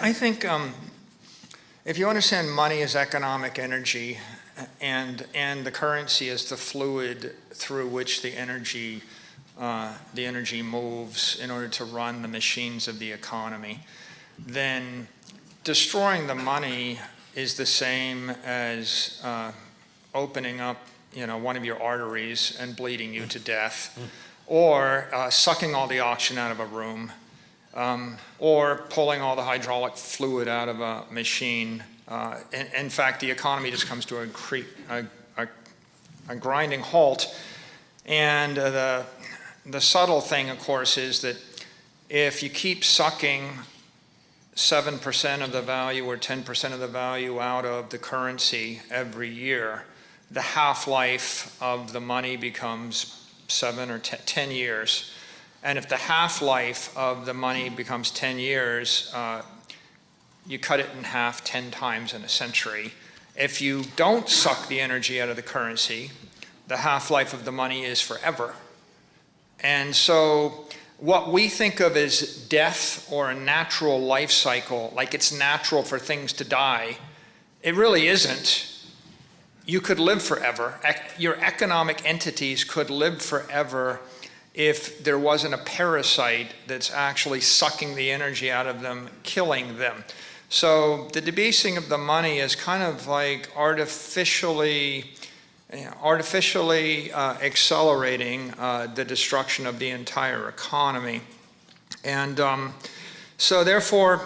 I think if you understand money as economic energy and the currency is the fluid through which the energy moves in order to run the machines of the economy, then destroying the money is the same as opening up, one of your arteries and bleeding you to death, or sucking all the oxygen out of a room, or pulling all the hydraulic fluid out of a machine. In fact, the economy just comes to a grinding halt. And the subtle thing, of course, is that if you keep sucking 7% of the value or 10% of the value out of the currency every year, the half-life of the money becomes 7 or 10 years. And if the half-life of the money becomes 10 years, you cut it in half 10 times in a century. If you don't suck the energy out of the currency, the half-life of the money is forever. And so what we think of as death or a natural life cycle, like it's natural for things to die, it really isn't. You could live forever. Your economic entities could live forever if there wasn't a parasite that's actually sucking the energy out of them, killing them. So the debasing of the money is kind of like artificially accelerating the destruction of the entire economy. And so therefore,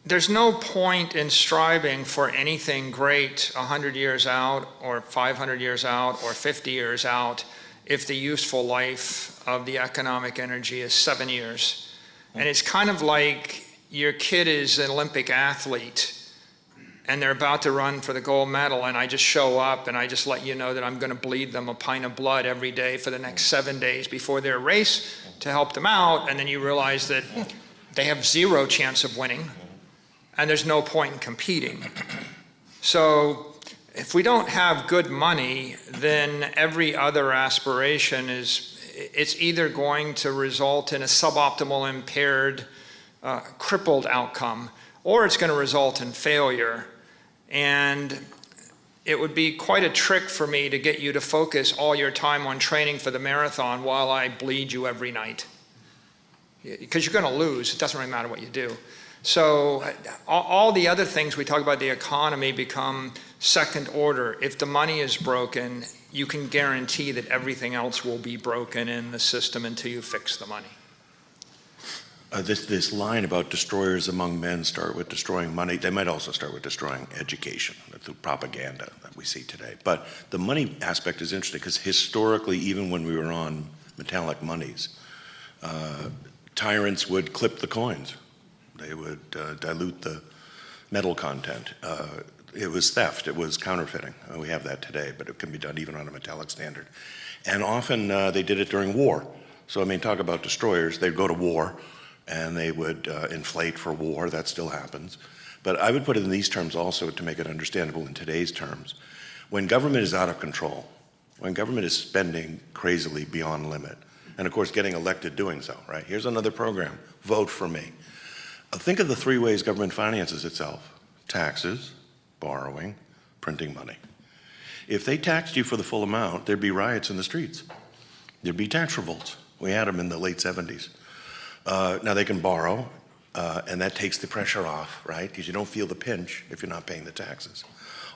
there's no point in striving for anything great 100 years out or 500 years out or 50 years out if the useful life of the economic energy is 7 years. And it's kind of like your kid is an Olympic athlete and they're about to run for the gold medal, and I just show up and I just let you know that I'm going to bleed them a pint of blood every day for the next 7 days before their race to help them out, and then you realize that they have zero chance of winning and there's no point in competing. So if we don't have good money, then every other aspiration it's either going to result in a suboptimal, impaired, crippled outcome, or it's going to result in failure. And it would be quite a trick for me to get you to focus all your time on training for the marathon while I bleed you every night. Because you're going to lose. It doesn't really matter what you do. So all the other things we talk about the economy become second order. If the money is broken, you can guarantee that everything else will be broken in the system until you fix the money. This line about destroyers among men start with destroying money. They might also start with destroying education, the propaganda that we see today. But the money aspect is interesting because historically, even when we were on metallic monies, tyrants would clip the coins. They would dilute the metal content. It was theft. It was counterfeiting. We have that today, but it can be done even on a metallic standard. And often they did it during war. So I mean, talk about destroyers. They'd go to war, and they would inflate for war. That still happens. But I would put it in these terms also to make it understandable in today's terms. When government is out of control, when government is spending crazily beyond limit, and of course getting elected doing so, right? Here's another program, vote for me. Think of the three ways government finances itself: taxes, borrowing, printing money. If they taxed you for the full amount, there'd be riots in the streets. There'd be tax revolts. We had them in the late 70s. Now they can borrow, and that takes the pressure off, right? Because you don't feel the pinch if you're not paying the taxes.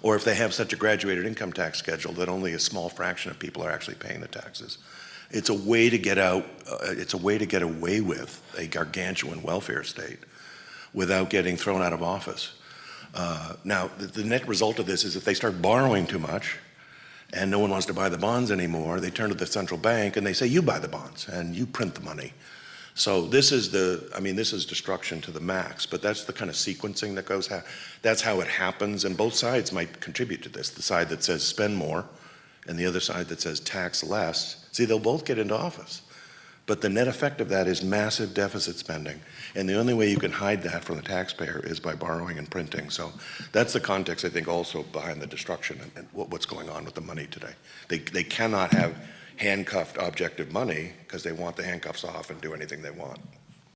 Or if they have such a graduated income tax schedule that only a small fraction of people are actually paying the taxes. It's a way to get out, it's a way to get away with a gargantuan welfare state without getting thrown out of office. Now, the net result of this is if they start borrowing too much and no one wants to buy the bonds anymore, they turn to the central bank and they say, you buy the bonds and you print the money. So this is this is destruction to the max, but that's the kind of sequencing that goes, that's how it happens, and both sides might contribute to this. The side that says spend more and the other side that says tax less. See, they'll both get into office. But the net effect of that is massive deficit spending. And the only way you can hide that from the taxpayer is by borrowing and printing. So that's the context, I think, also behind the destruction and what's going on with the money today. They cannot have handcuffed objective money because they want the handcuffs off and do anything they want.